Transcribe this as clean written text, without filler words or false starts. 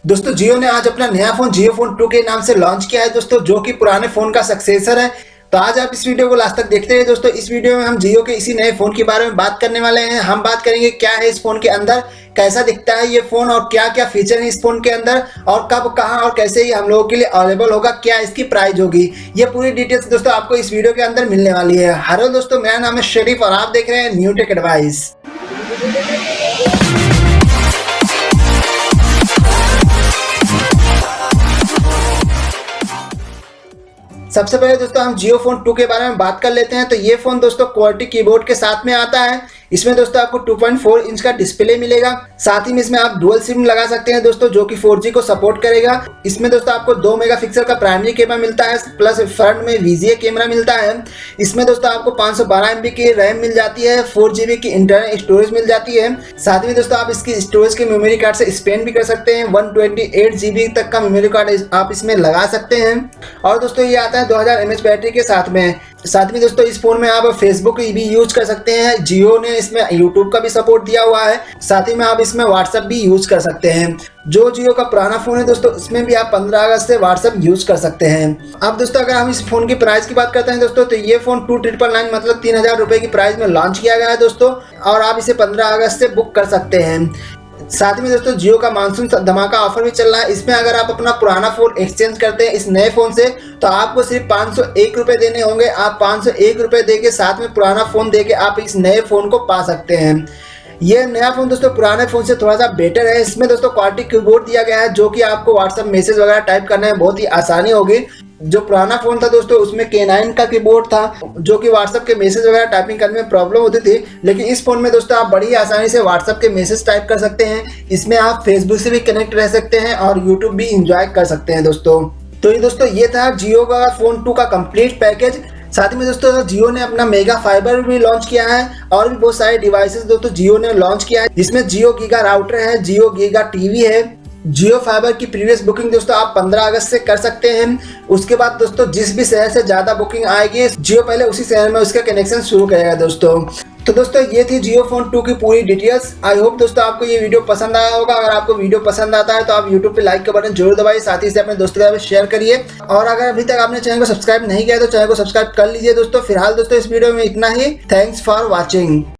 दोस्तों जियो ने आज अपना नया फोन जियो फोन 2 के नाम से लॉन्च किया है दोस्तों, जो कि पुराने फोन का सक्सेसर है। तो आज आप इस वीडियो को लास्ट तक देखते हैं दोस्तों। इस वीडियो में हम जियो के इसी नए फोन के बारे में बात करने वाले हैं। हम बात करेंगे क्या है इस फोन के अंदर, कैसा दिखता है ये फोन और क्या क्या फीचर है इस फोन के अंदर, और कब कहां और कैसे ये हम लोगों के लिए अवेलेबल होगा, क्या इसकी प्राइस होगी। ये पूरी डिटेल्स दोस्तों आपको इस वीडियो के अंदर मिलने वाली है। हेलो दोस्तों, मेरा नाम है शरीफ और आप देख रहे हैं न्यू टेक एडवाइस। सबसे पहले दोस्तों हम जियो फोन 2 के बारे में बात कर लेते हैं। तो ये फोन दोस्तों क्वालिटी कीबोर्ड के साथ में आता है। इसमें दोस्तों आपको 2.4 इंच का डिस्प्ले मिलेगा। साथ ही में इसमें आप डुअल सिम लगा सकते हैं दोस्तों, जो कि 4G को सपोर्ट करेगा। इसमें दोस्तों आपको 2 मेगापिक्सल का प्राइमरी कैमरा मिलता है, प्लस फ्रंट में VGA कैमरा मिलता है। इसमें दोस्तों आपको 512 MB की रैम मिल जाती है, 4 GB की इंटरनल स्टोरेज मिल जाती है। साथ में दोस्तों आप इसकी स्टोरेज के मेमोरी कार्ड से स्पेंड भी कर सकते हैं। 128 GB तक का मेमोरी कार्ड आप इसमें लगा सकते हैं। और दोस्तों ये आता है 2000 mAh बैटरी के साथ में। साथ में दोस्तों इस फोन में आप फेसबुक भी यूज कर सकते हैं। जियो ने इसमें यूट्यूब का भी सपोर्ट दिया हुआ है। साथ ही में आप इसमें व्हाट्सएप भी यूज कर सकते हैं। जो जियो का पुराना फोन है दोस्तों, इसमें भी आप 15 अगस्त से व्हाट्सएप यूज कर सकते हैं। अब दोस्तों अगर हम इस फोन की प्राइस की बात करते हैं दोस्तों, तो ये फोन 2999 मतलब 3000 रुपए की प्राइस में लॉन्च किया गया है दोस्तों, और आप इसे 15 अगस्त से बुक कर सकते हैं। साथ में दोस्तों जियो का मानसून धमाका ऑफर भी चल रहा है। इसमें अगर आप अपना पुराना फोन एक्सचेंज करते हैं इस नए फोन से, तो आपको सिर्फ 501 रुपए देने होंगे। आप 501 रुपए देके साथ में पुराना फोन देके आप इस नए फोन को पा सकते हैं। ये नया फोन दोस्तों पुराने फोन से थोड़ा सा बेटर है। इसमें दोस्तों क्वालिटी कीबोर्ड दिया गया है, जो कि आपको व्हाट्सएप मैसेज वगैरह टाइप करने में बहुत ही आसानी होगी। जो पुराना फोन था दोस्तों, उसमें K9 का कीबोर्ड था, जो कि व्हाट्सएप के मैसेज वगैरह टाइपिंग करने में प्रॉब्लम होती थी। लेकिन इस फोन में दोस्तों आप बड़ी आसानी से व्हाट्सएप के मैसेज टाइप कर सकते हैं। इसमें आप फेसबुक से भी कनेक्ट रह सकते हैं और यूट्यूब भी इंजॉय कर सकते हैं दोस्तों। तो ये दोस्तों ये था जियो का फोन 2 का कंप्लीट पैकेज। साथ में दोस्तों जियो ने अपना मेगा फाइबर भी लॉन्च किया है, और भी बहुत सारे डिवाइसेस दोस्तों जियो ने लॉन्च किया है, जिसमें जियो गीगा राउटर है, जियो गीगा टीवी है। जियो फाइबर की प्रीवियस बुकिंग दोस्तों आप 15 अगस्त से कर सकते हैं। उसके बाद दोस्तों जिस भी शहर से ज्यादा बुकिंग आएगी, जियो पहले उसी शहर में उसका कनेक्शन शुरू करेगा दोस्तों। तो दोस्तों ये थी जियो फोन 2 की पूरी डिटेल्स। आई होप दोस्तों आपको ये वीडियो पसंद आया होगा। अगर आपको वीडियो पसंद आता है तो आप यूट्यूब पे लाइक का बटन जरूर दबाइए, साथ ही से अपने दोस्तों के साथ शेयर करिए। और अगर अभी तक आपने चैनल को सब्सक्राइब नहीं किया तो चैनल को सब्सक्राइब कर लीजिए दोस्तों। फिलहाल दोस्तों इस वीडियो में इतना ही। Thanks for watching.